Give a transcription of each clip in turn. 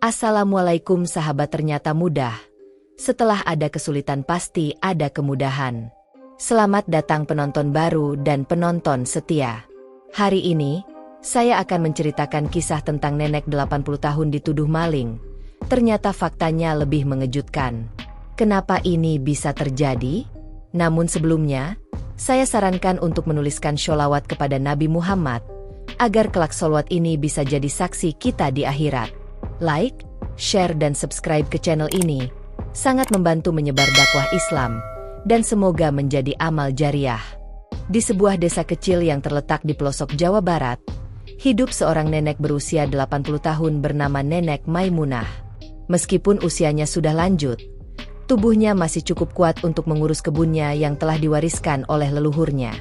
Assalamualaikum sahabat, ternyata mudah. Setelah ada kesulitan pasti ada kemudahan. Selamat datang penonton baru dan penonton setia. Hari ini, saya akan menceritakan kisah tentang nenek 80 tahun dituduh maling. Ternyata faktanya lebih mengejutkan. Kenapa ini bisa terjadi? Namun sebelumnya, saya sarankan untuk menuliskan sholawat kepada Nabi Muhammad, agar kelak sholawat ini bisa jadi saksi kita di akhirat. Like, share dan subscribe ke channel ini sangat membantu menyebar dakwah Islam dan semoga menjadi amal jariah. Di sebuah desa kecil yang terletak di pelosok Jawa Barat, hidup seorang nenek berusia 80 tahun bernama Nenek Maimunah. Meskipun usianya sudah lanjut, tubuhnya masih cukup kuat untuk mengurus kebunnya yang telah diwariskan oleh leluhurnya.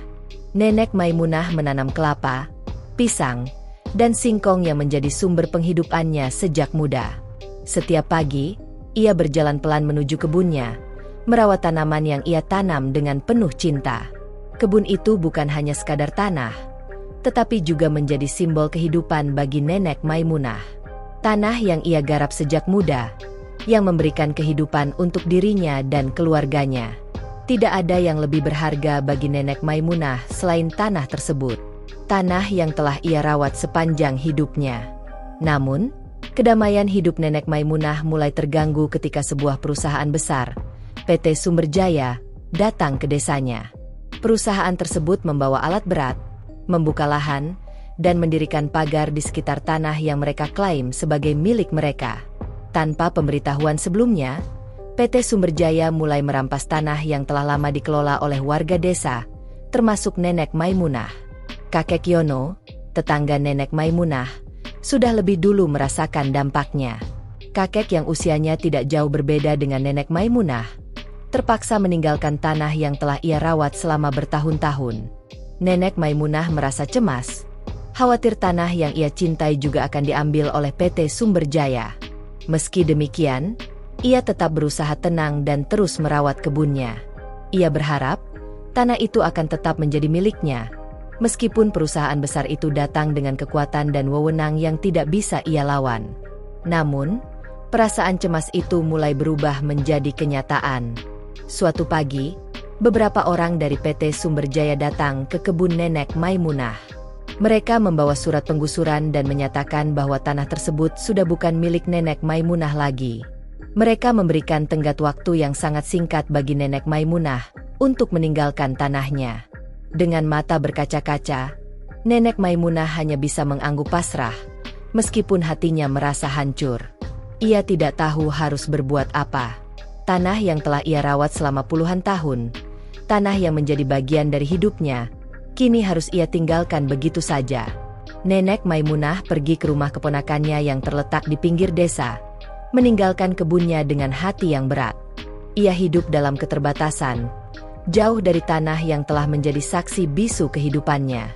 Nenek Maimunah menanam kelapa, pisang, dan singkong yang menjadi sumber penghidupannya sejak muda. Setiap pagi, ia berjalan pelan menuju kebunnya, merawat tanaman yang ia tanam dengan penuh cinta. Kebun itu bukan hanya sekadar tanah, tetapi juga menjadi simbol kehidupan bagi Nenek Maimunah. Tanah yang ia garap sejak muda, yang memberikan kehidupan untuk dirinya dan keluarganya. Tidak ada yang lebih berharga bagi Nenek Maimunah selain tanah tersebut. Tanah yang telah ia rawat sepanjang hidupnya. Namun, kedamaian hidup Nenek Maimunah mulai terganggu ketika sebuah perusahaan besar, PT Sumberjaya, datang ke desanya. Perusahaan tersebut membawa alat berat, membuka lahan, dan mendirikan pagar di sekitar tanah yang mereka klaim sebagai milik mereka. Tanpa pemberitahuan sebelumnya, PT Sumberjaya mulai merampas tanah yang telah lama dikelola oleh warga desa, termasuk Nenek Maimunah. Kakek Yono, tetangga Nenek Maimunah, sudah lebih dulu merasakan dampaknya. Kakek yang usianya tidak jauh berbeda dengan Nenek Maimunah, terpaksa meninggalkan tanah yang telah ia rawat selama bertahun-tahun. Nenek Maimunah merasa cemas, khawatir tanah yang ia cintai juga akan diambil oleh PT Sumberjaya. Meski demikian, ia tetap berusaha tenang dan terus merawat kebunnya. Ia berharap tanah itu akan tetap menjadi miliknya, meskipun perusahaan besar itu datang dengan kekuatan dan wewenang yang tidak bisa ia lawan. Namun, perasaan cemas itu mulai berubah menjadi kenyataan. Suatu pagi, beberapa orang dari PT Sumberjaya datang ke kebun Nenek Maimunah. Mereka membawa surat penggusuran dan menyatakan bahwa tanah tersebut sudah bukan milik Nenek Maimunah lagi. Mereka memberikan tenggat waktu yang sangat singkat bagi Nenek Maimunah untuk meninggalkan tanahnya. Dengan mata berkaca-kaca, Nenek Maimunah hanya bisa mengangguk pasrah, meskipun hatinya merasa hancur. Ia tidak tahu harus berbuat apa. Tanah yang telah ia rawat selama puluhan tahun, tanah yang menjadi bagian dari hidupnya, kini harus ia tinggalkan begitu saja. Nenek Maimunah pergi ke rumah keponakannya yang terletak di pinggir desa, meninggalkan kebunnya dengan hati yang berat. Ia hidup dalam keterbatasan, jauh dari tanah yang telah menjadi saksi bisu kehidupannya.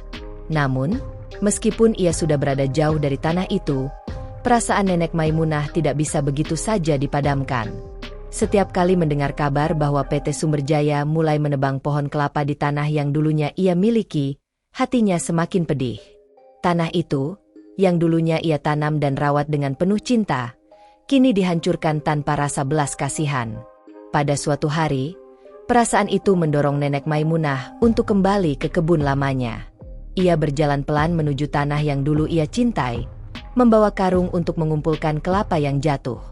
Namun, meskipun ia sudah berada jauh dari tanah itu, perasaan Nenek Maimunah tidak bisa begitu saja dipadamkan. Setiap kali mendengar kabar bahwa PT Sumberjaya mulai menebang pohon kelapa di tanah yang dulunya ia miliki, hatinya semakin pedih. Tanah itu, yang dulunya ia tanam dan rawat dengan penuh cinta, kini dihancurkan tanpa rasa belas kasihan. Pada suatu hari, perasaan itu mendorong Nenek Maimunah untuk kembali ke kebun lamanya. Ia berjalan pelan menuju tanah yang dulu ia cintai, membawa karung untuk mengumpulkan kelapa yang jatuh.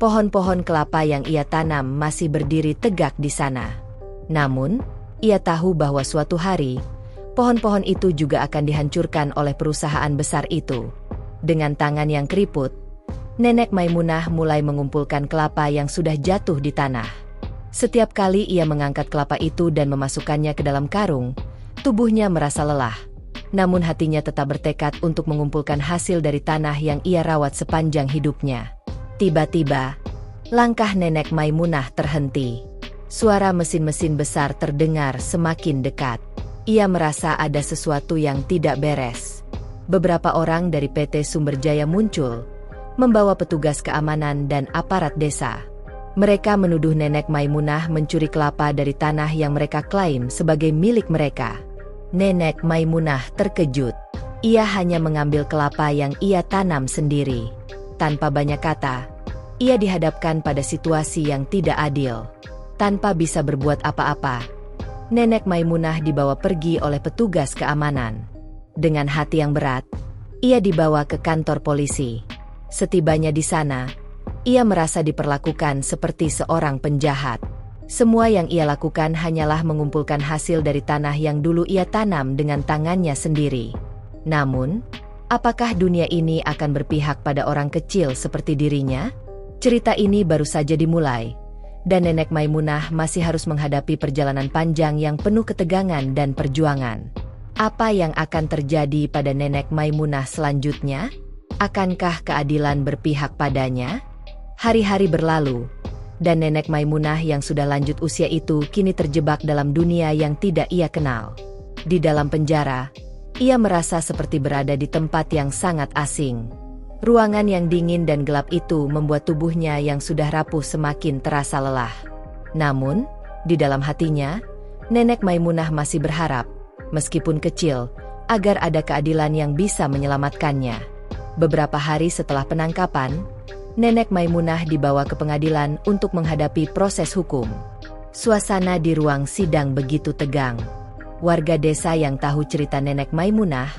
Pohon-pohon kelapa yang ia tanam masih berdiri tegak di sana. Namun, ia tahu bahwa suatu hari, pohon-pohon itu juga akan dihancurkan oleh perusahaan besar itu. Dengan tangan yang keriput, Nenek Maimunah mulai mengumpulkan kelapa yang sudah jatuh di tanah. Setiap kali ia mengangkat kelapa itu dan memasukkannya ke dalam karung, tubuhnya merasa lelah. Namun hatinya tetap bertekad untuk mengumpulkan hasil dari tanah yang ia rawat sepanjang hidupnya. Tiba-tiba, langkah Nenek Maimunah terhenti. Suara mesin-mesin besar terdengar semakin dekat. Ia merasa ada sesuatu yang tidak beres. Beberapa orang dari PT Sumberjaya muncul, membawa petugas keamanan dan aparat desa. Mereka menuduh Nenek Maimunah mencuri kelapa dari tanah yang mereka klaim sebagai milik mereka. Nenek Maimunah terkejut. Ia hanya mengambil kelapa yang ia tanam sendiri. Tanpa banyak kata, ia dihadapkan pada situasi yang tidak adil. Tanpa bisa berbuat apa-apa, Nenek Maimunah dibawa pergi oleh petugas keamanan. Dengan hati yang berat, ia dibawa ke kantor polisi. Setibanya di sana, ia merasa diperlakukan seperti seorang penjahat. Semua yang ia lakukan hanyalah mengumpulkan hasil dari tanah yang dulu ia tanam dengan tangannya sendiri. Namun, apakah dunia ini akan berpihak pada orang kecil seperti dirinya? Cerita ini baru saja dimulai, dan Nenek Maimunah masih harus menghadapi perjalanan panjang yang penuh ketegangan dan perjuangan. Apa yang akan terjadi pada Nenek Maimunah selanjutnya? Akankah keadilan berpihak padanya? Hari-hari berlalu, dan Nenek Maimunah yang sudah lanjut usia itu kini terjebak dalam dunia yang tidak ia kenal. Di dalam penjara, ia merasa seperti berada di tempat yang sangat asing. Ruangan yang dingin dan gelap itu membuat tubuhnya yang sudah rapuh semakin terasa lelah. Namun, di dalam hatinya, Nenek Maimunah masih berharap, meskipun kecil, agar ada keadilan yang bisa menyelamatkannya. Beberapa hari setelah penangkapan, Nenek Maimunah dibawa ke pengadilan untuk menghadapi proses hukum. Suasana di ruang sidang begitu tegang. Warga desa yang tahu cerita Nenek Maimunah,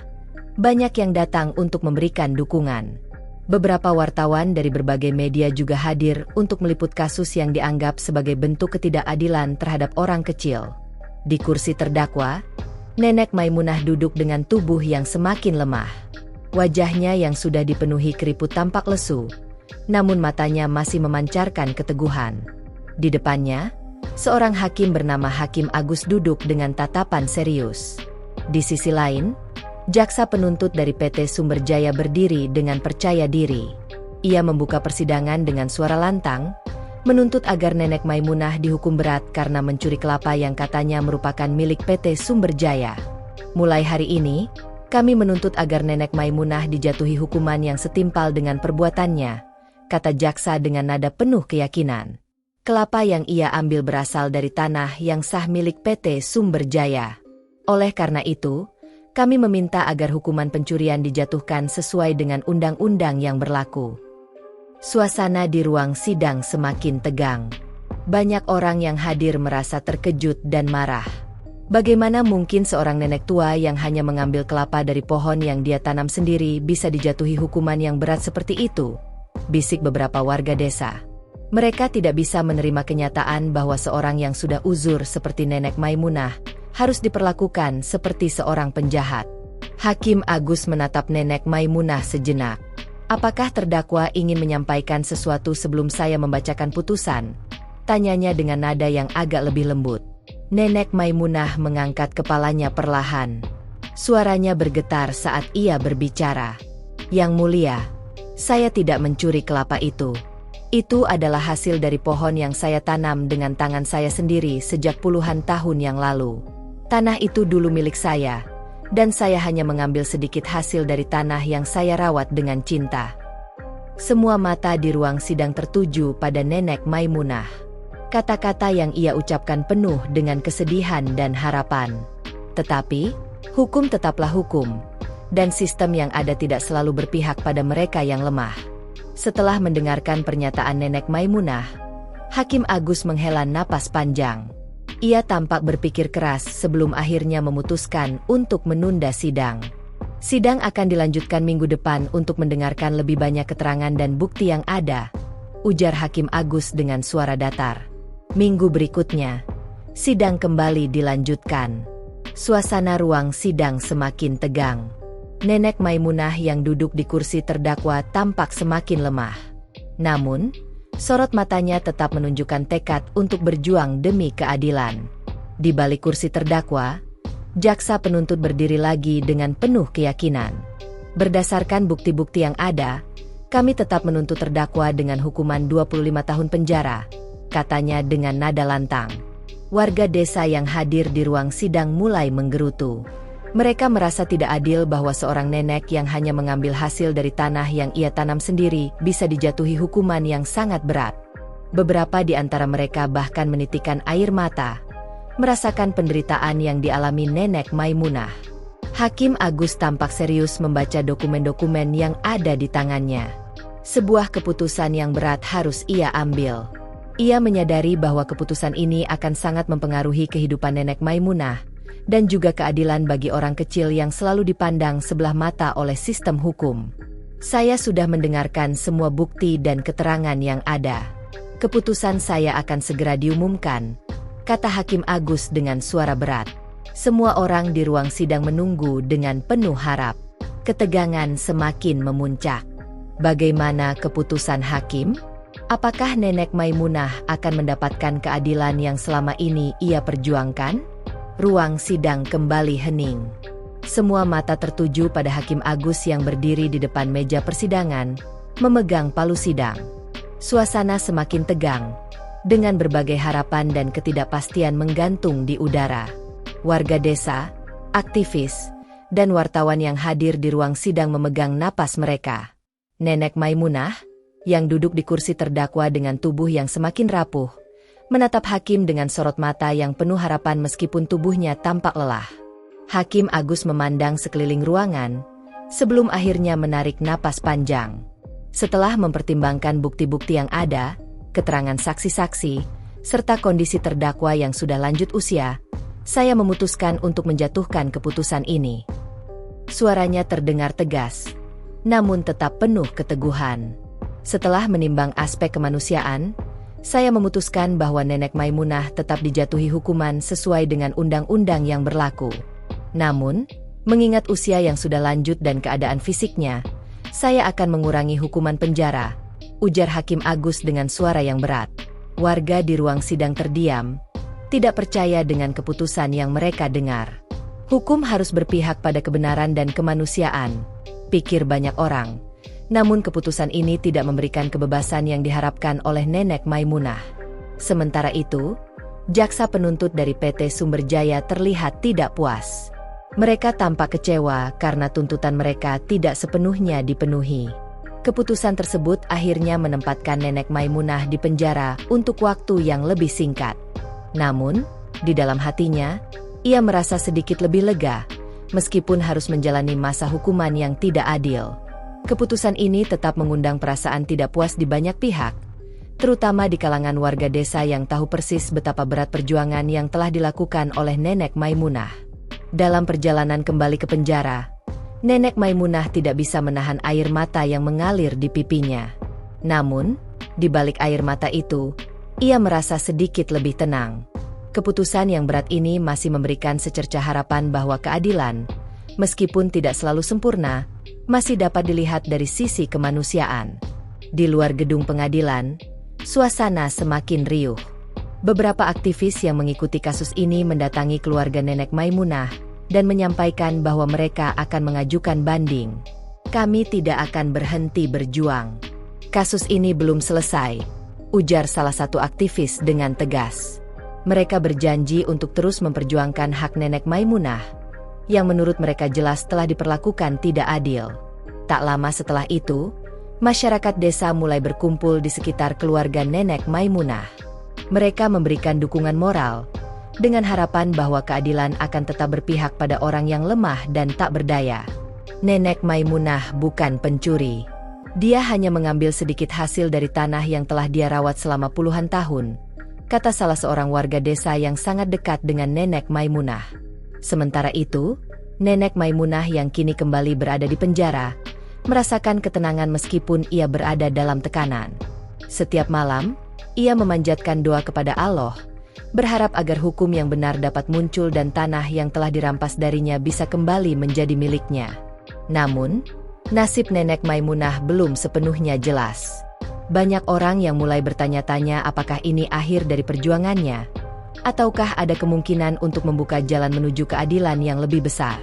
banyak yang datang untuk memberikan dukungan. Beberapa wartawan dari berbagai media juga hadir untuk meliput kasus yang dianggap sebagai bentuk ketidakadilan terhadap orang kecil. Di kursi terdakwa, Nenek Maimunah duduk dengan tubuh yang semakin lemah. Wajahnya yang sudah dipenuhi keriput tampak lesu, namun matanya masih memancarkan keteguhan. Di depannya, seorang hakim bernama Hakim Agus duduk dengan tatapan serius. Di sisi lain, jaksa penuntut dari PT Sumberjaya berdiri dengan percaya diri. Ia membuka persidangan dengan suara lantang, menuntut agar Nenek Maimunah dihukum berat karena mencuri kelapa yang katanya merupakan milik PT Sumberjaya. Mulai hari ini, kami menuntut agar Nenek Maimunah dijatuhi hukuman yang setimpal dengan perbuatannya, kata jaksa dengan nada penuh keyakinan. Kelapa yang ia ambil berasal dari tanah yang sah milik PT Sumberjaya. Oleh karena itu, kami meminta agar hukuman pencurian dijatuhkan sesuai dengan undang-undang yang berlaku. Suasana di ruang sidang semakin tegang. Banyak orang yang hadir merasa terkejut dan marah. Bagaimana mungkin seorang nenek tua yang hanya mengambil kelapa dari pohon yang dia tanam sendiri bisa dijatuhi hukuman yang berat seperti itu? Bisik beberapa warga desa. Mereka tidak bisa menerima kenyataan bahwa seorang yang sudah uzur seperti Nenek Maimunah harus diperlakukan seperti seorang penjahat. Hakim Agus menatap Nenek Maimunah sejenak. Apakah terdakwa ingin menyampaikan sesuatu sebelum saya membacakan putusan? Tanyanya dengan nada yang agak lebih lembut. Nenek Maimunah mengangkat kepalanya perlahan. Suaranya bergetar saat ia berbicara. Yang mulia, saya tidak mencuri kelapa itu. Itu adalah hasil dari pohon yang saya tanam dengan tangan saya sendiri sejak puluhan tahun yang lalu. Tanah itu dulu milik saya, dan saya hanya mengambil sedikit hasil dari tanah yang saya rawat dengan cinta. Semua mata di ruang sidang tertuju pada Nenek Maimunah. Kata-kata yang ia ucapkan penuh dengan kesedihan dan harapan. Tetapi, hukum tetaplah hukum, dan sistem yang ada tidak selalu berpihak pada mereka yang lemah. Setelah mendengarkan pernyataan Nenek Maimunah, Hakim Agus menghela napas panjang. Ia tampak berpikir keras sebelum akhirnya memutuskan untuk menunda sidang. Sidang akan dilanjutkan minggu depan untuk mendengarkan lebih banyak keterangan dan bukti yang ada, ujar Hakim Agus dengan suara datar. Minggu berikutnya, sidang kembali dilanjutkan. Suasana ruang sidang semakin tegang. Nenek Maimunah yang duduk di kursi terdakwa tampak semakin lemah. Namun, sorot matanya tetap menunjukkan tekad untuk berjuang demi keadilan. Di balik kursi terdakwa, jaksa penuntut berdiri lagi dengan penuh keyakinan. Berdasarkan bukti-bukti yang ada, kami tetap menuntut terdakwa dengan hukuman 25 tahun penjara, katanya dengan nada lantang. Warga desa yang hadir di ruang sidang mulai menggerutu. Mereka merasa tidak adil bahwa seorang nenek yang hanya mengambil hasil dari tanah yang ia tanam sendiri bisa dijatuhi hukuman yang sangat berat. Beberapa di antara mereka bahkan menitikan air mata, merasakan penderitaan yang dialami Nenek Maimunah. Hakim Agus tampak serius membaca dokumen-dokumen yang ada di tangannya. Sebuah keputusan yang berat harus ia ambil. Ia menyadari bahwa keputusan ini akan sangat mempengaruhi kehidupan Nenek Maimunah, dan juga keadilan bagi orang kecil yang selalu dipandang sebelah mata oleh sistem hukum. Saya sudah mendengarkan semua bukti dan keterangan yang ada. Keputusan saya akan segera diumumkan, kata Hakim Agus dengan suara berat. Semua orang di ruang sidang menunggu dengan penuh harap. Ketegangan semakin memuncak. Bagaimana keputusan hakim? Apakah Nenek Maimunah akan mendapatkan keadilan yang selama ini ia perjuangkan? Ruang sidang kembali hening. Semua mata tertuju pada Hakim Agus yang berdiri di depan meja persidangan, memegang palu sidang. Suasana semakin tegang, dengan berbagai harapan dan ketidakpastian menggantung di udara. Warga desa, aktivis, dan wartawan yang hadir di ruang sidang memegang napas mereka. Nenek Maimunah, yang duduk di kursi terdakwa dengan tubuh yang semakin rapuh, menatap hakim dengan sorot mata yang penuh harapan meskipun tubuhnya tampak lelah. Hakim Agus memandang sekeliling ruangan, sebelum akhirnya menarik napas panjang. Setelah mempertimbangkan bukti-bukti yang ada, keterangan saksi-saksi, serta kondisi terdakwa yang sudah lanjut usia, saya memutuskan untuk menjatuhkan keputusan ini. Suaranya terdengar tegas, namun tetap penuh keteguhan. Setelah menimbang aspek kemanusiaan, saya memutuskan bahwa Nenek Maimunah tetap dijatuhi hukuman sesuai dengan undang-undang yang berlaku. Namun, mengingat usia yang sudah lanjut dan keadaan fisiknya, saya akan mengurangi hukuman penjara, ujar Hakim Agus dengan suara yang berat. Warga di ruang sidang terdiam, tidak percaya dengan keputusan yang mereka dengar. Hukum harus berpihak pada kebenaran dan kemanusiaan, pikir banyak orang. Namun keputusan ini tidak memberikan kebebasan yang diharapkan oleh Nenek Maimunah. Sementara itu, jaksa penuntut dari PT Sumber Jaya terlihat tidak puas. Mereka tampak kecewa karena tuntutan mereka tidak sepenuhnya dipenuhi. Keputusan tersebut akhirnya menempatkan Nenek Maimunah di penjara untuk waktu yang lebih singkat. Namun, di dalam hatinya, ia merasa sedikit lebih lega, meskipun harus menjalani masa hukuman yang tidak adil. Keputusan ini tetap mengundang perasaan tidak puas di banyak pihak, terutama di kalangan warga desa yang tahu persis betapa berat perjuangan yang telah dilakukan oleh Nenek Maimunah. Dalam perjalanan kembali ke penjara, Nenek Maimunah tidak bisa menahan air mata yang mengalir di pipinya. Namun, di balik air mata itu, ia merasa sedikit lebih tenang. Keputusan yang berat ini masih memberikan secercah harapan bahwa keadilan, meskipun tidak selalu sempurna, masih dapat dilihat dari sisi kemanusiaan. Di luar gedung pengadilan, suasana semakin riuh. Beberapa aktivis yang mengikuti kasus ini mendatangi keluarga Nenek Maimunah dan menyampaikan bahwa mereka akan mengajukan banding. Kami tidak akan berhenti berjuang. Kasus ini belum selesai, ujar salah satu aktivis dengan tegas. Mereka berjanji untuk terus memperjuangkan hak Nenek Maimunah, yang menurut mereka jelas telah diperlakukan tidak adil. Tak lama setelah itu, masyarakat desa mulai berkumpul di sekitar keluarga Nenek Maimunah. Mereka memberikan dukungan moral, dengan harapan bahwa keadilan akan tetap berpihak pada orang yang lemah dan tak berdaya. Nenek Maimunah bukan pencuri. Dia hanya mengambil sedikit hasil dari tanah yang telah dia rawat selama puluhan tahun, kata salah seorang warga desa yang sangat dekat dengan Nenek Maimunah. Sementara itu, Nenek Maimunah yang kini kembali berada di penjara, merasakan ketenangan meskipun ia berada dalam tekanan. Setiap malam, ia memanjatkan doa kepada Allah, berharap agar hukum yang benar dapat muncul dan tanah yang telah dirampas darinya bisa kembali menjadi miliknya. Namun, nasib Nenek Maimunah belum sepenuhnya jelas. Banyak orang yang mulai bertanya-tanya apakah ini akhir dari perjuangannya, ataukah ada kemungkinan untuk membuka jalan menuju keadilan yang lebih besar.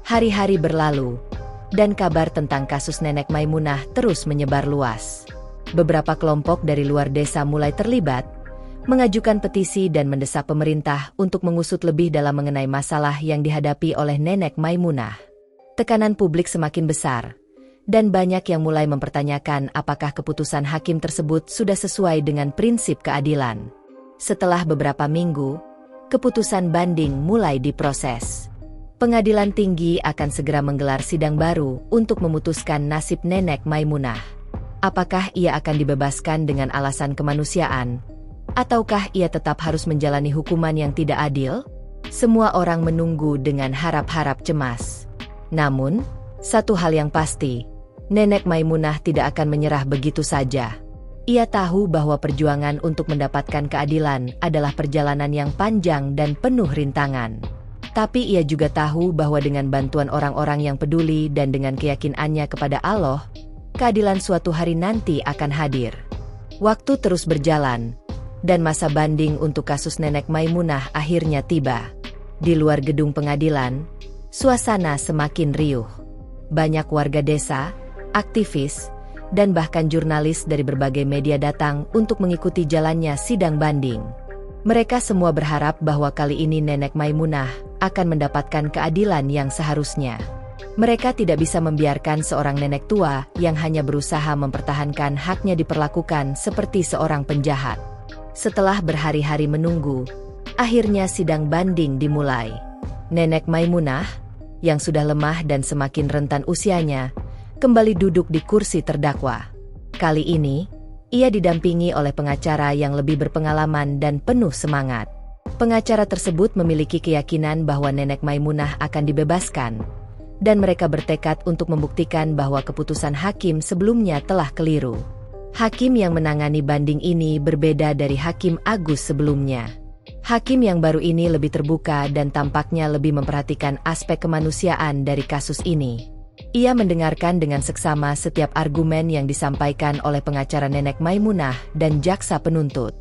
Hari-hari berlalu, dan kabar tentang kasus Nenek Maimunah terus menyebar luas. Beberapa kelompok dari luar desa mulai terlibat, mengajukan petisi dan mendesak pemerintah untuk mengusut lebih dalam mengenai masalah yang dihadapi oleh Nenek Maimunah. Tekanan publik semakin besar, dan banyak yang mulai mempertanyakan apakah keputusan hakim tersebut sudah sesuai dengan prinsip keadilan. Setelah beberapa minggu, keputusan banding mulai diproses. Pengadilan tinggi akan segera menggelar sidang baru untuk memutuskan nasib Nenek Maimunah. Apakah ia akan dibebaskan dengan alasan kemanusiaan? Ataukah ia tetap harus menjalani hukuman yang tidak adil? Semua orang menunggu dengan harap-harap cemas. Namun, satu hal yang pasti, Nenek Maimunah tidak akan menyerah begitu saja. Ia tahu bahwa perjuangan untuk mendapatkan keadilan adalah perjalanan yang panjang dan penuh rintangan. Tapi ia juga tahu bahwa dengan bantuan orang-orang yang peduli dan dengan keyakinannya kepada Allah, keadilan suatu hari nanti akan hadir. Waktu terus berjalan, dan masa banding untuk kasus Nenek Maimunah akhirnya tiba. Di luar gedung pengadilan, suasana semakin riuh. Banyak warga desa, aktivis, dan bahkan jurnalis dari berbagai media datang untuk mengikuti jalannya sidang banding. Mereka semua berharap bahwa kali ini Nenek Maimunah akan mendapatkan keadilan yang seharusnya. Mereka tidak bisa membiarkan seorang nenek tua yang hanya berusaha mempertahankan haknya diperlakukan seperti seorang penjahat. Setelah berhari-hari menunggu, akhirnya sidang banding dimulai. Nenek Maimunah, yang sudah lemah dan semakin rentan usianya, kembali duduk di kursi terdakwa. Kali ini, ia didampingi oleh pengacara yang lebih berpengalaman dan penuh semangat. Pengacara tersebut memiliki keyakinan bahwa Nenek Maimunah akan dibebaskan, dan mereka bertekad untuk membuktikan bahwa keputusan hakim sebelumnya telah keliru. Hakim yang menangani banding ini berbeda dari Hakim Agus sebelumnya. Hakim yang baru ini lebih terbuka dan tampaknya lebih memperhatikan aspek kemanusiaan dari kasus ini. Ia mendengarkan dengan seksama setiap argumen yang disampaikan oleh pengacara Nenek Maimunah dan jaksa penuntut.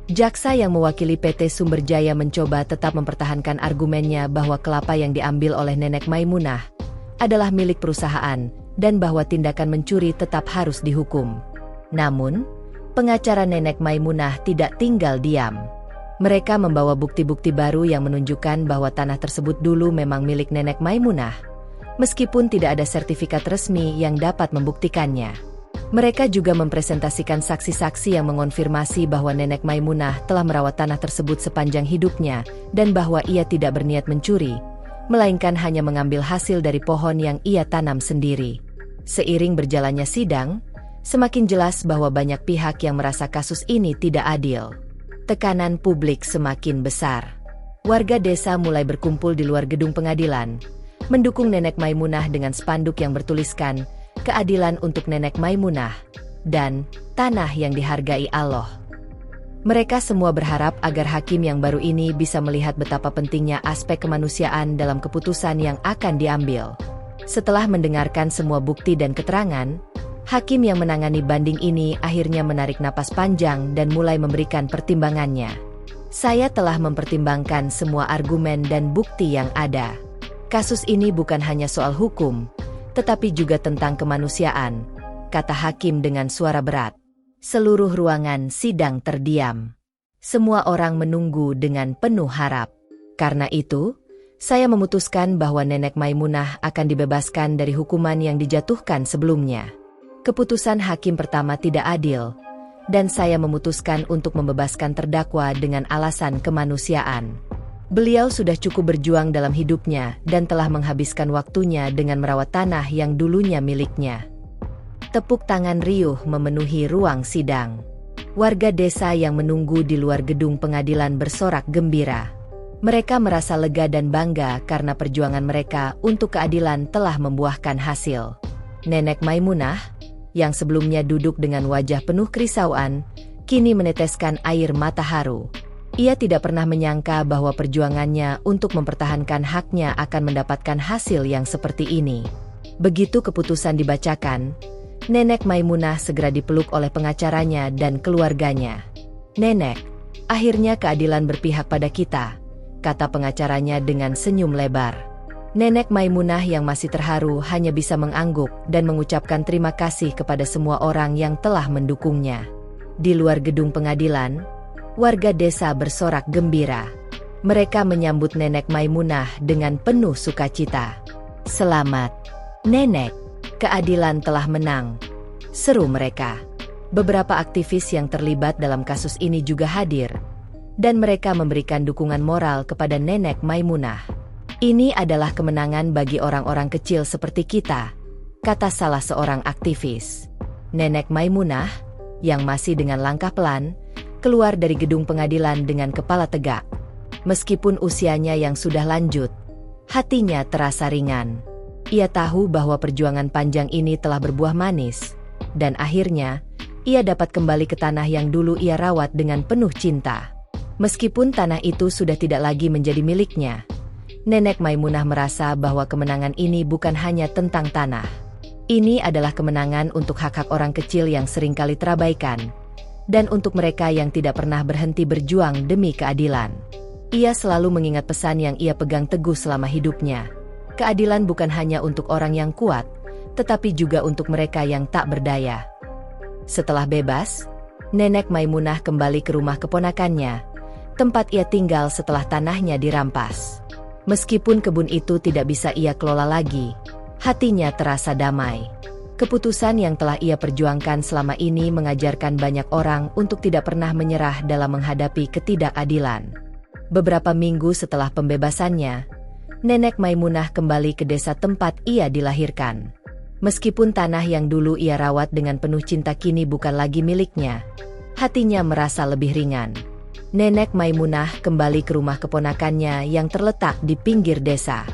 Jaksa yang mewakili PT Sumber Jaya mencoba tetap mempertahankan argumennya bahwa kelapa yang diambil oleh Nenek Maimunah adalah milik perusahaan dan bahwa tindakan mencuri tetap harus dihukum. Namun, pengacara Nenek Maimunah tidak tinggal diam. Mereka membawa bukti-bukti baru yang menunjukkan bahwa tanah tersebut dulu memang milik Nenek Maimunah, meskipun tidak ada sertifikat resmi yang dapat membuktikannya. Mereka juga mempresentasikan saksi-saksi yang mengonfirmasi bahwa Nenek Maimunah telah merawat tanah tersebut sepanjang hidupnya dan bahwa ia tidak berniat mencuri, melainkan hanya mengambil hasil dari pohon yang ia tanam sendiri. Seiring berjalannya sidang, semakin jelas bahwa banyak pihak yang merasa kasus ini tidak adil. Tekanan publik semakin besar. Warga desa mulai berkumpul di luar gedung pengadilan, mendukung Nenek Maimunah dengan spanduk yang bertuliskan, "Keadilan untuk Nenek Maimunah," dan "Tanah yang dihargai Allah." Mereka semua berharap agar hakim yang baru ini bisa melihat betapa pentingnya aspek kemanusiaan dalam keputusan yang akan diambil. Setelah mendengarkan semua bukti dan keterangan, hakim yang menangani banding ini akhirnya menarik napas panjang dan mulai memberikan pertimbangannya. "Saya telah mempertimbangkan semua argumen dan bukti yang ada. Kasus ini bukan hanya soal hukum, tetapi juga tentang kemanusiaan," kata hakim dengan suara berat. Seluruh ruangan sidang terdiam. Semua orang menunggu dengan penuh harap. Karena itu, saya memutuskan bahwa Nenek Maimunah akan dibebaskan dari hukuman yang dijatuhkan sebelumnya. Keputusan hakim pertama tidak adil, dan saya memutuskan untuk membebaskan terdakwa dengan alasan kemanusiaan. Beliau sudah cukup berjuang dalam hidupnya dan telah menghabiskan waktunya dengan merawat tanah yang dulunya miliknya. Tepuk tangan riuh memenuhi ruang sidang. Warga desa yang menunggu di luar gedung pengadilan bersorak gembira. Mereka merasa lega dan bangga karena perjuangan mereka untuk keadilan telah membuahkan hasil. Nenek Maimunah, yang sebelumnya duduk dengan wajah penuh kerisauan, kini meneteskan air mata haru. Ia tidak pernah menyangka bahwa perjuangannya untuk mempertahankan haknya akan mendapatkan hasil yang seperti ini. Begitu keputusan dibacakan, Nenek Maimunah segera dipeluk oleh pengacaranya dan keluarganya. "Nenek, akhirnya keadilan berpihak pada kita," kata pengacaranya dengan senyum lebar. Nenek Maimunah yang masih terharu hanya bisa mengangguk dan mengucapkan terima kasih kepada semua orang yang telah mendukungnya. Di luar gedung pengadilan, warga desa bersorak gembira. Mereka menyambut Nenek Maimunah dengan penuh sukacita. "Selamat, Nenek. Keadilan telah menang," seru mereka. Beberapa aktivis yang terlibat dalam kasus ini juga hadir, dan mereka memberikan dukungan moral kepada Nenek Maimunah. "Ini adalah kemenangan bagi orang-orang kecil seperti kita," kata salah seorang aktivis. Nenek Maimunah, yang masih dengan langkah pelan, keluar dari gedung pengadilan dengan kepala tegak. Meskipun usianya yang sudah lanjut, hatinya terasa ringan. Ia tahu bahwa perjuangan panjang ini telah berbuah manis, dan akhirnya, ia dapat kembali ke tanah yang dulu ia rawat dengan penuh cinta. Meskipun tanah itu sudah tidak lagi menjadi miliknya, Nenek Maimunah merasa bahwa kemenangan ini bukan hanya tentang tanah. Ini adalah kemenangan untuk hak-hak orang kecil yang seringkali terabaikan, dan untuk mereka yang tidak pernah berhenti berjuang demi keadilan. Ia selalu mengingat pesan yang ia pegang teguh selama hidupnya. Keadilan bukan hanya untuk orang yang kuat, tetapi juga untuk mereka yang tak berdaya. Setelah bebas, Nenek Maimunah kembali ke rumah keponakannya, tempat ia tinggal setelah tanahnya dirampas. Meskipun kebun itu tidak bisa ia kelola lagi, hatinya terasa damai. Keputusan yang telah ia perjuangkan selama ini mengajarkan banyak orang untuk tidak pernah menyerah dalam menghadapi ketidakadilan. Beberapa minggu setelah pembebasannya, Nenek Maimunah kembali ke desa tempat ia dilahirkan. Meskipun tanah yang dulu ia rawat dengan penuh cinta kini bukan lagi miliknya, hatinya merasa lebih ringan. Nenek Maimunah kembali ke rumah keponakannya yang terletak di pinggir desa.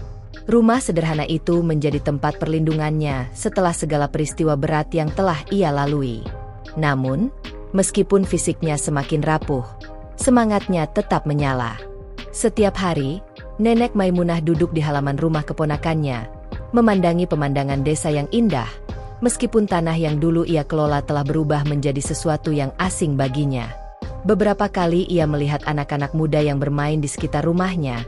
Rumah sederhana itu menjadi tempat perlindungannya setelah segala peristiwa berat yang telah ia lalui. Namun, meskipun fisiknya semakin rapuh, semangatnya tetap menyala. Setiap hari, Nenek Maimunah duduk di halaman rumah keponakannya, memandangi pemandangan desa yang indah, meskipun tanah yang dulu ia kelola telah berubah menjadi sesuatu yang asing baginya. Beberapa kali ia melihat anak-anak muda yang bermain di sekitar rumahnya,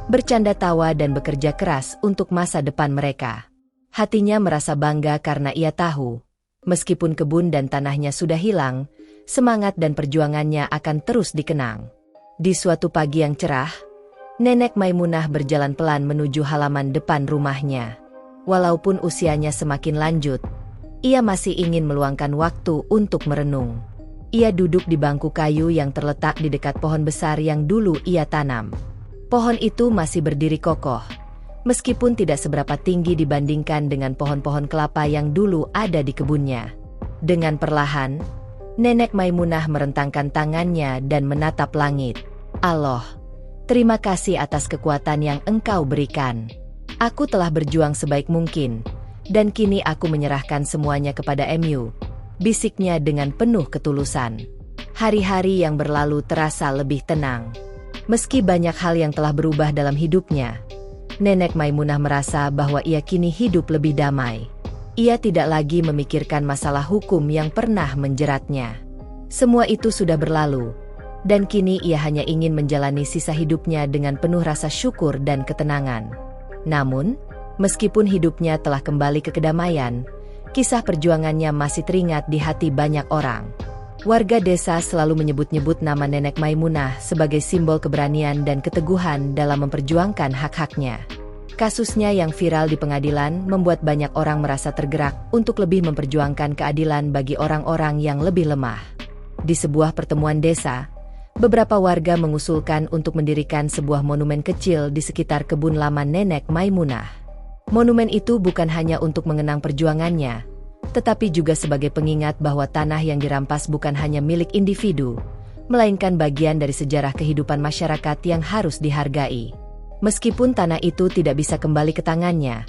bercanda tawa dan bekerja keras untuk masa depan mereka. Hatinya merasa bangga karena ia tahu, meskipun kebun dan tanahnya sudah hilang, semangat dan perjuangannya akan terus dikenang. Di suatu pagi yang cerah, Nenek Maimunah berjalan pelan menuju halaman depan rumahnya. Walaupun usianya semakin lanjut, ia masih ingin meluangkan waktu untuk merenung. Ia duduk di bangku kayu yang terletak di dekat pohon besar yang dulu ia tanam. Pohon itu masih berdiri kokoh, meskipun tidak seberapa tinggi dibandingkan dengan pohon-pohon kelapa yang dulu ada di kebunnya. Dengan perlahan, Nenek Maimunah merentangkan tangannya dan menatap langit. Allah, terima kasih atas kekuatan yang Engkau berikan. Aku telah berjuang sebaik mungkin, dan kini aku menyerahkan semuanya kepada Mu, bisiknya dengan penuh ketulusan. Hari-hari yang berlalu terasa lebih tenang. Meski banyak hal yang telah berubah dalam hidupnya, Nenek Maimunah merasa bahwa ia kini hidup lebih damai. Ia tidak lagi memikirkan masalah hukum yang pernah menjeratnya. Semua itu sudah berlalu, dan kini ia hanya ingin menjalani sisa hidupnya dengan penuh rasa syukur dan ketenangan. Namun, meskipun hidupnya telah kembali ke kedamaian, kisah perjuangannya masih teringat di hati banyak orang. Warga desa selalu menyebut-nyebut nama Nenek Maimunah sebagai simbol keberanian dan keteguhan dalam memperjuangkan hak-haknya. Kasusnya yang viral di pengadilan membuat banyak orang merasa tergerak untuk lebih memperjuangkan keadilan bagi orang-orang yang lebih lemah. Di sebuah pertemuan desa, beberapa warga mengusulkan untuk mendirikan sebuah monumen kecil di sekitar kebun lama Nenek Maimunah. Monumen itu bukan hanya untuk mengenang perjuangannya, tetapi juga sebagai pengingat bahwa tanah yang dirampas bukan hanya milik individu, melainkan bagian dari sejarah kehidupan masyarakat yang harus dihargai. Meskipun tanah itu tidak bisa kembali ke tangannya,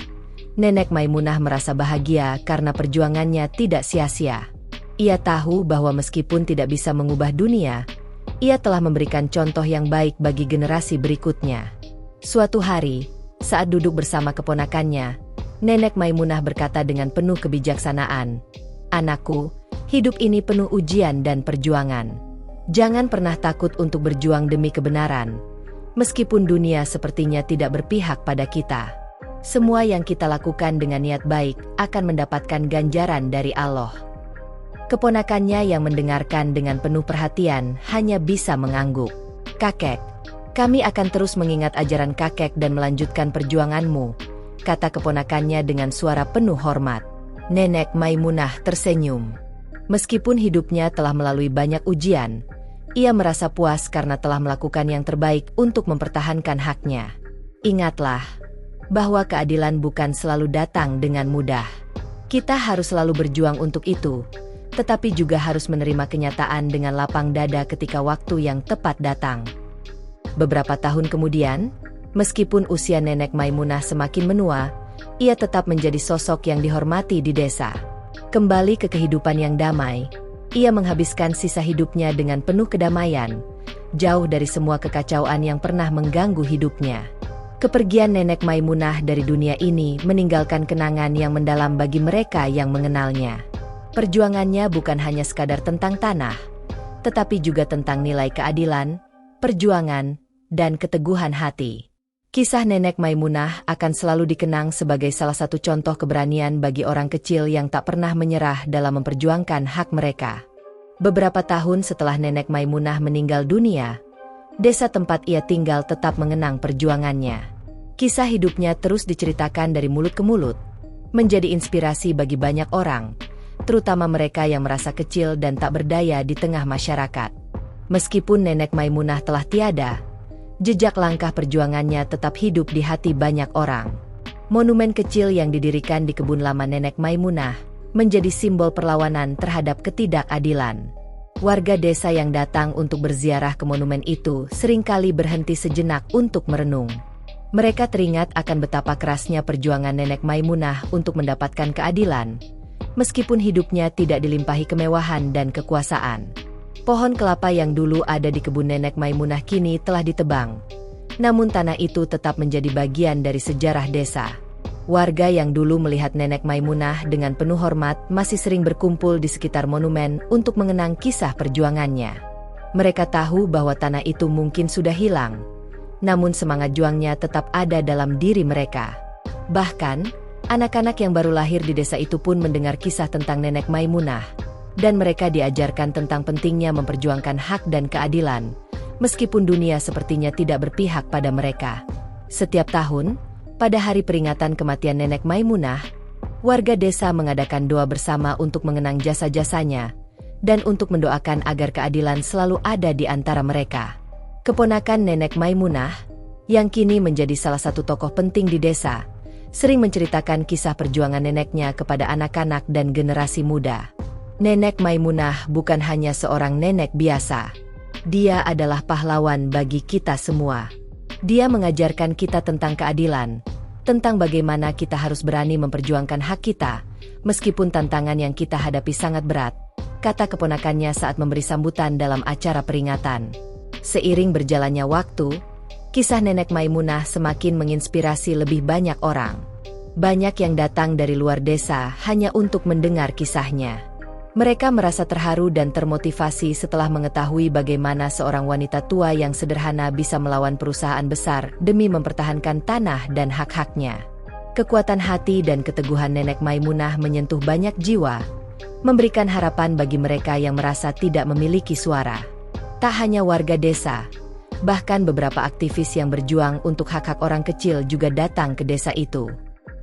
Nenek Maimunah merasa bahagia karena perjuangannya tidak sia-sia. Ia tahu bahwa meskipun tidak bisa mengubah dunia, ia telah memberikan contoh yang baik bagi generasi berikutnya. Suatu hari, saat duduk bersama keponakannya, Nenek Maimunah berkata dengan penuh kebijaksanaan, "Anakku, hidup ini penuh ujian dan perjuangan. Jangan pernah takut untuk berjuang demi kebenaran. Meskipun dunia sepertinya tidak berpihak pada kita, semua yang kita lakukan dengan niat baik akan mendapatkan ganjaran dari Allah." Keponakannya yang mendengarkan dengan penuh perhatian hanya bisa mengangguk. "Kakek, kami akan terus mengingat ajaran kakek dan melanjutkan perjuanganmu," kata keponakannya dengan suara penuh hormat. Nenek Maimunah tersenyum. Meskipun hidupnya telah melalui banyak ujian, ia merasa puas karena telah melakukan yang terbaik untuk mempertahankan haknya. Ingatlah bahwa keadilan bukan selalu datang dengan mudah. Kita harus selalu berjuang untuk itu, tetapi juga harus menerima kenyataan dengan lapang dada ketika waktu yang tepat datang. Beberapa tahun kemudian, meskipun usia Nenek Maimunah semakin menua, ia tetap menjadi sosok yang dihormati di desa. Kembali ke kehidupan yang damai, ia menghabiskan sisa hidupnya dengan penuh kedamaian, jauh dari semua kekacauan yang pernah mengganggu hidupnya. Kepergian Nenek Maimunah dari dunia ini meninggalkan kenangan yang mendalam bagi mereka yang mengenalnya. Perjuangannya bukan hanya sekadar tentang tanah, tetapi juga tentang nilai keadilan, perjuangan, dan keteguhan hati. Kisah Nenek Maimunah akan selalu dikenang sebagai salah satu contoh keberanian bagi orang kecil yang tak pernah menyerah dalam memperjuangkan hak mereka. Beberapa tahun setelah Nenek Maimunah meninggal dunia, desa tempat ia tinggal tetap mengenang perjuangannya. Kisah hidupnya terus diceritakan dari mulut ke mulut, menjadi inspirasi bagi banyak orang, terutama mereka yang merasa kecil dan tak berdaya di tengah masyarakat. Meskipun Nenek Maimunah telah tiada, jejak langkah perjuangannya tetap hidup di hati banyak orang. Monumen kecil yang didirikan di kebun lama Nenek Maimunah menjadi simbol perlawanan terhadap ketidakadilan. Warga desa yang datang untuk berziarah ke monumen itu seringkali berhenti sejenak untuk merenung. Mereka teringat akan betapa kerasnya perjuangan Nenek Maimunah untuk mendapatkan keadilan, meskipun hidupnya tidak dilimpahi kemewahan dan kekuasaan. Pohon kelapa yang dulu ada di kebun Nenek Maimunah kini telah ditebang. Namun tanah itu tetap menjadi bagian dari sejarah desa. Warga yang dulu melihat Nenek Maimunah dengan penuh hormat masih sering berkumpul di sekitar monumen untuk mengenang kisah perjuangannya. Mereka tahu bahwa tanah itu mungkin sudah hilang, namun semangat juangnya tetap ada dalam diri mereka. Bahkan, anak-anak yang baru lahir di desa itu pun mendengar kisah tentang Nenek Maimunah, dan mereka diajarkan tentang pentingnya memperjuangkan hak dan keadilan, meskipun dunia sepertinya tidak berpihak pada mereka. Setiap tahun, pada hari peringatan kematian Nenek Maimunah, warga desa mengadakan doa bersama untuk mengenang jasa-jasanya, dan untuk mendoakan agar keadilan selalu ada di antara mereka. Keponakan Nenek Maimunah, yang kini menjadi salah satu tokoh penting di desa, sering menceritakan kisah perjuangan neneknya kepada anak-anak dan generasi muda. Nenek Maimunah bukan hanya seorang nenek biasa. Dia adalah pahlawan bagi kita semua. Dia mengajarkan kita tentang keadilan, tentang bagaimana kita harus berani memperjuangkan hak kita, meskipun tantangan yang kita hadapi sangat berat, kata keponakannya saat memberi sambutan dalam acara peringatan. Seiring berjalannya waktu, kisah Nenek Maimunah semakin menginspirasi lebih banyak orang. Banyak yang datang dari luar desa hanya untuk mendengar kisahnya. Mereka merasa terharu dan termotivasi setelah mengetahui bagaimana seorang wanita tua yang sederhana bisa melawan perusahaan besar demi mempertahankan tanah dan hak-haknya. Kekuatan hati dan keteguhan Nenek Maimunah menyentuh banyak jiwa, memberikan harapan bagi mereka yang merasa tidak memiliki suara. Tak hanya warga desa, bahkan beberapa aktivis yang berjuang untuk hak-hak orang kecil juga datang ke desa itu.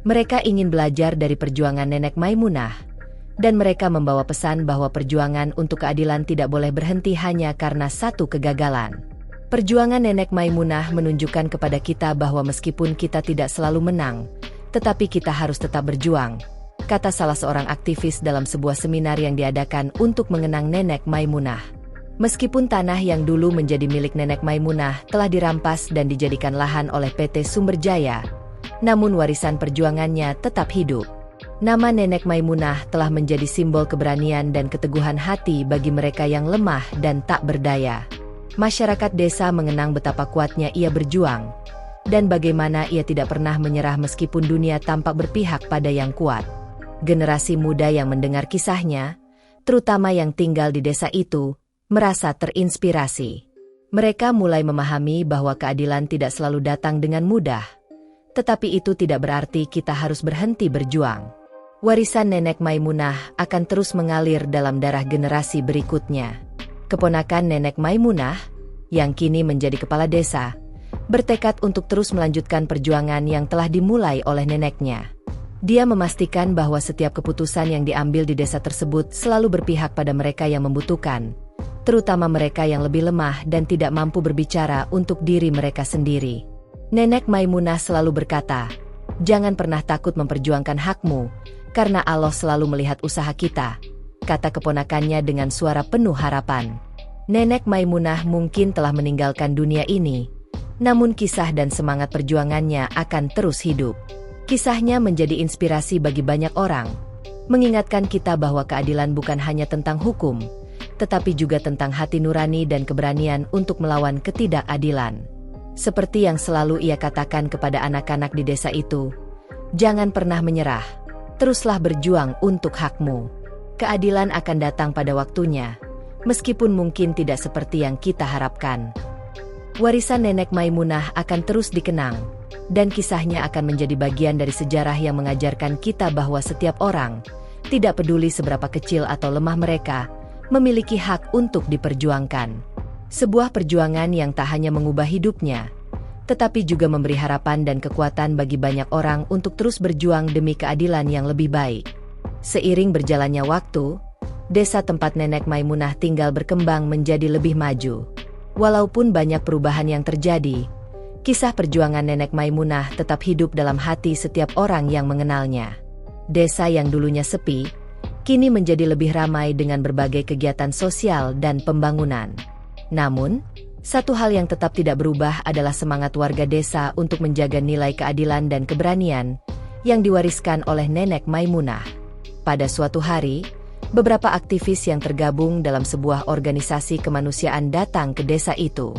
Mereka ingin belajar dari perjuangan Nenek Maimunah, dan mereka membawa pesan bahwa perjuangan untuk keadilan tidak boleh berhenti hanya karena satu kegagalan. Perjuangan Nenek Maimunah menunjukkan kepada kita bahwa meskipun kita tidak selalu menang, tetapi kita harus tetap berjuang, kata salah seorang aktivis dalam sebuah seminar yang diadakan untuk mengenang Nenek Maimunah. Meskipun tanah yang dulu menjadi milik Nenek Maimunah telah dirampas dan dijadikan lahan oleh PT Sumberjaya, namun warisan perjuangannya tetap hidup. Nama Nenek Maimunah telah menjadi simbol keberanian dan keteguhan hati bagi mereka yang lemah dan tak berdaya. Masyarakat desa mengenang betapa kuatnya ia berjuang, dan bagaimana ia tidak pernah menyerah meskipun dunia tampak berpihak pada yang kuat. Generasi muda yang mendengar kisahnya, terutama yang tinggal di desa itu, merasa terinspirasi. Mereka mulai memahami bahwa keadilan tidak selalu datang dengan mudah, tetapi itu tidak berarti kita harus berhenti berjuang. Warisan Nenek Maimunah akan terus mengalir dalam darah generasi berikutnya. Keponakan Nenek Maimunah, yang kini menjadi kepala desa, bertekad untuk terus melanjutkan perjuangan yang telah dimulai oleh neneknya. Dia memastikan bahwa setiap keputusan yang diambil di desa tersebut selalu berpihak pada mereka yang membutuhkan, terutama mereka yang lebih lemah dan tidak mampu berbicara untuk diri mereka sendiri. Nenek Maimunah selalu berkata, "Jangan pernah takut memperjuangkan hakmu, Karena Allah selalu melihat usaha kita, kata keponakannya dengan suara penuh harapan. Nenek Maimunah mungkin telah meninggalkan dunia ini, namun kisah dan semangat perjuangannya akan terus hidup. Kisahnya menjadi inspirasi bagi banyak orang, mengingatkan kita bahwa keadilan bukan hanya tentang hukum, tetapi juga tentang hati nurani dan keberanian untuk melawan ketidakadilan. Seperti yang selalu ia katakan kepada anak-anak di desa itu, "Jangan pernah menyerah, teruslah berjuang untuk hakmu. Keadilan akan datang pada waktunya, meskipun mungkin tidak seperti yang kita harapkan." Warisan Nenek Maimunah akan terus dikenang, dan kisahnya akan menjadi bagian dari sejarah yang mengajarkan kita bahwa setiap orang, tidak peduli seberapa kecil atau lemah mereka, memiliki hak untuk diperjuangkan. Sebuah perjuangan yang tak hanya mengubah hidupnya, tetapi juga memberi harapan dan kekuatan bagi banyak orang untuk terus berjuang demi keadilan yang lebih baik. Seiring berjalannya waktu, desa tempat Nenek Maimunah tinggal berkembang menjadi lebih maju. Walaupun banyak perubahan yang terjadi, kisah perjuangan Nenek Maimunah tetap hidup dalam hati setiap orang yang mengenalnya. Desa yang dulunya sepi, kini menjadi lebih ramai dengan berbagai kegiatan sosial dan pembangunan. Namun, satu hal yang tetap tidak berubah adalah semangat warga desa untuk menjaga nilai keadilan dan keberanian yang diwariskan oleh Nenek Maimunah. Pada suatu hari, beberapa aktivis yang tergabung dalam sebuah organisasi kemanusiaan datang ke desa itu.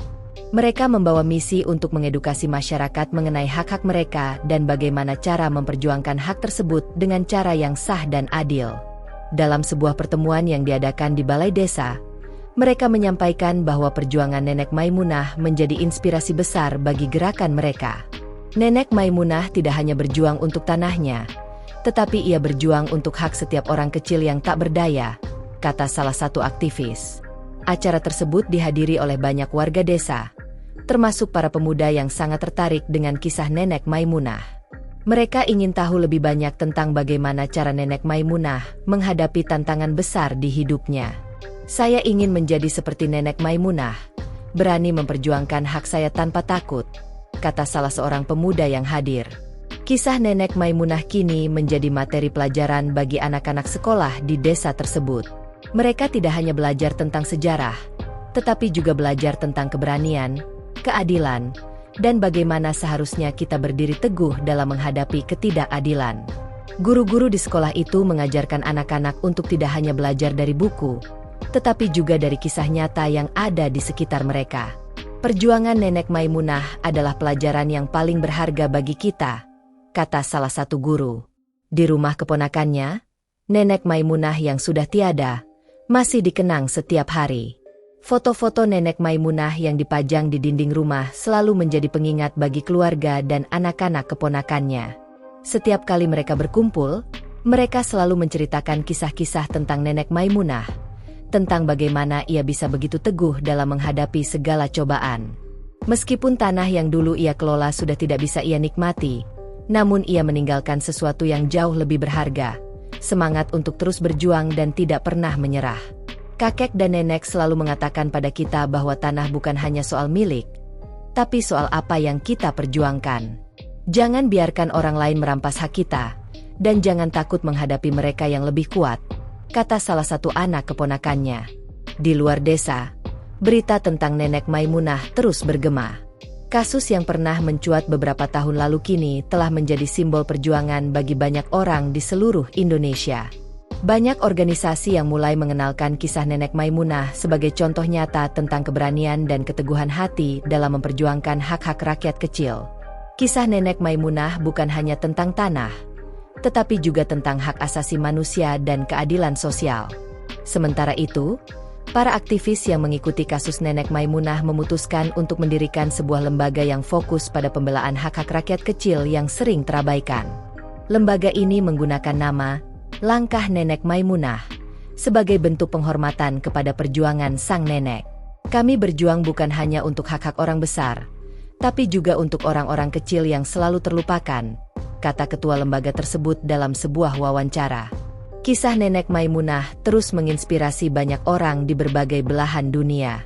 Mereka membawa misi untuk mengedukasi masyarakat mengenai hak-hak mereka dan bagaimana cara memperjuangkan hak tersebut dengan cara yang sah dan adil. Dalam sebuah pertemuan yang diadakan di balai desa, mereka menyampaikan bahwa perjuangan Nenek Maimunah menjadi inspirasi besar bagi gerakan mereka. Nenek Maimunah tidak hanya berjuang untuk tanahnya, tetapi ia berjuang untuk hak setiap orang kecil yang tak berdaya, kata salah satu aktivis. Acara tersebut dihadiri oleh banyak warga desa, termasuk para pemuda yang sangat tertarik dengan kisah Nenek Maimunah. Mereka ingin tahu lebih banyak tentang bagaimana cara Nenek Maimunah menghadapi tantangan besar di hidupnya. "Saya ingin menjadi seperti Nenek Maimunah, berani memperjuangkan hak saya tanpa takut," kata salah seorang pemuda yang hadir. Kisah Nenek Maimunah kini menjadi materi pelajaran bagi anak-anak sekolah di desa tersebut. Mereka tidak hanya belajar tentang sejarah, tetapi juga belajar tentang keberanian, keadilan, dan bagaimana seharusnya kita berdiri teguh dalam menghadapi ketidakadilan. Guru-guru di sekolah itu mengajarkan anak-anak untuk tidak hanya belajar dari buku, tetapi juga dari kisah nyata yang ada di sekitar mereka. "Perjuangan Nenek Maimunah adalah pelajaran yang paling berharga bagi kita," kata salah satu guru. Di rumah keponakannya, Nenek Maimunah yang sudah tiada, masih dikenang setiap hari. Foto-foto Nenek Maimunah yang dipajang di dinding rumah selalu menjadi pengingat bagi keluarga dan anak-anak keponakannya. Setiap kali mereka berkumpul, mereka selalu menceritakan kisah-kisah tentang Nenek Maimunah, tentang bagaimana ia bisa begitu teguh dalam menghadapi segala cobaan. Meskipun tanah yang dulu ia kelola sudah tidak bisa ia nikmati, namun ia meninggalkan sesuatu yang jauh lebih berharga, semangat untuk terus berjuang dan tidak pernah menyerah. Kakek dan nenek selalu mengatakan pada kita bahwa tanah bukan hanya soal milik, tapi soal apa yang kita perjuangkan. Jangan biarkan orang lain merampas hak kita, dan jangan takut menghadapi mereka yang lebih kuat, kata salah satu anak keponakannya. Di luar desa, berita tentang Nenek Maimunah terus bergema. Kasus yang pernah mencuat beberapa tahun lalu kini telah menjadi simbol perjuangan bagi banyak orang di seluruh Indonesia. Banyak organisasi yang mulai mengenalkan kisah Nenek Maimunah sebagai contoh nyata tentang keberanian dan keteguhan hati dalam memperjuangkan hak-hak rakyat kecil. Kisah Nenek Maimunah bukan hanya tentang tanah, tetapi juga tentang hak asasi manusia dan keadilan sosial. Sementara itu, para aktivis yang mengikuti kasus Nenek Maimunah memutuskan untuk mendirikan sebuah lembaga yang fokus pada pembelaan hak-hak rakyat kecil yang sering terabaikan. Lembaga ini menggunakan nama Langkah Nenek Maimunah sebagai bentuk penghormatan kepada perjuangan sang nenek. "Kami berjuang bukan hanya untuk hak-hak orang besar, tapi juga untuk orang-orang kecil yang selalu terlupakan," kata ketua lembaga tersebut dalam sebuah wawancara. Kisah Nenek Maimunah terus menginspirasi banyak orang di berbagai belahan dunia.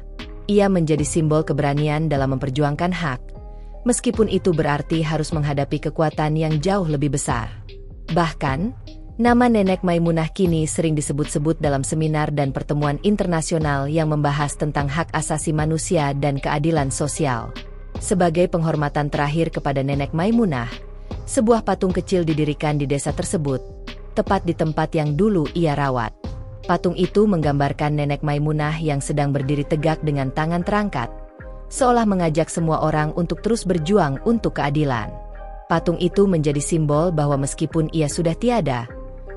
Ia menjadi simbol keberanian dalam memperjuangkan hak, meskipun itu berarti harus menghadapi kekuatan yang jauh lebih besar. Bahkan, Nama Nenek Maimunah kini sering disebut-sebut dalam seminar dan pertemuan internasional yang membahas tentang hak asasi manusia dan keadilan sosial. Sebagai penghormatan terakhir kepada Nenek Maimunah, sebuah patung kecil didirikan di desa tersebut, tepat di tempat yang dulu ia rawat. Patung itu menggambarkan Nenek Maimunah yang sedang berdiri tegak dengan tangan terangkat, seolah mengajak semua orang untuk terus berjuang untuk keadilan. Patung itu menjadi simbol bahwa meskipun ia sudah tiada,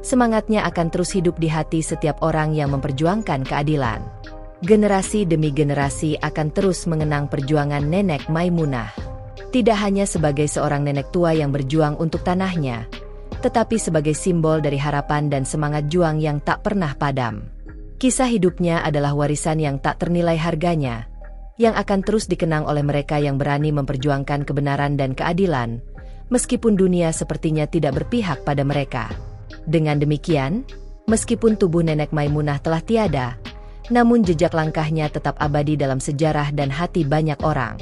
semangatnya akan terus hidup di hati setiap orang yang memperjuangkan keadilan. Generasi demi generasi akan terus mengenang perjuangan Nenek Maimunah. Tidak hanya sebagai seorang nenek tua yang berjuang untuk tanahnya, tetapi sebagai simbol dari harapan dan semangat juang yang tak pernah padam. Kisah hidupnya adalah warisan yang tak ternilai harganya, yang akan terus dikenang oleh mereka yang berani memperjuangkan kebenaran dan keadilan, meskipun dunia sepertinya tidak berpihak pada mereka. Dengan demikian, meskipun tubuh Nenek Maimunah telah tiada, namun jejak langkahnya tetap abadi dalam sejarah dan hati banyak orang.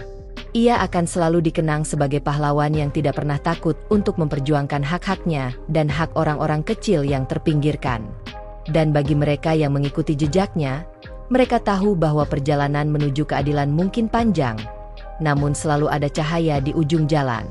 Ia akan selalu dikenang sebagai pahlawan yang tidak pernah takut untuk memperjuangkan hak-haknya dan hak orang-orang kecil yang terpinggirkan. Dan bagi mereka yang mengikuti jejaknya, mereka tahu bahwa perjalanan menuju keadilan mungkin panjang, namun selalu ada cahaya di ujung jalan.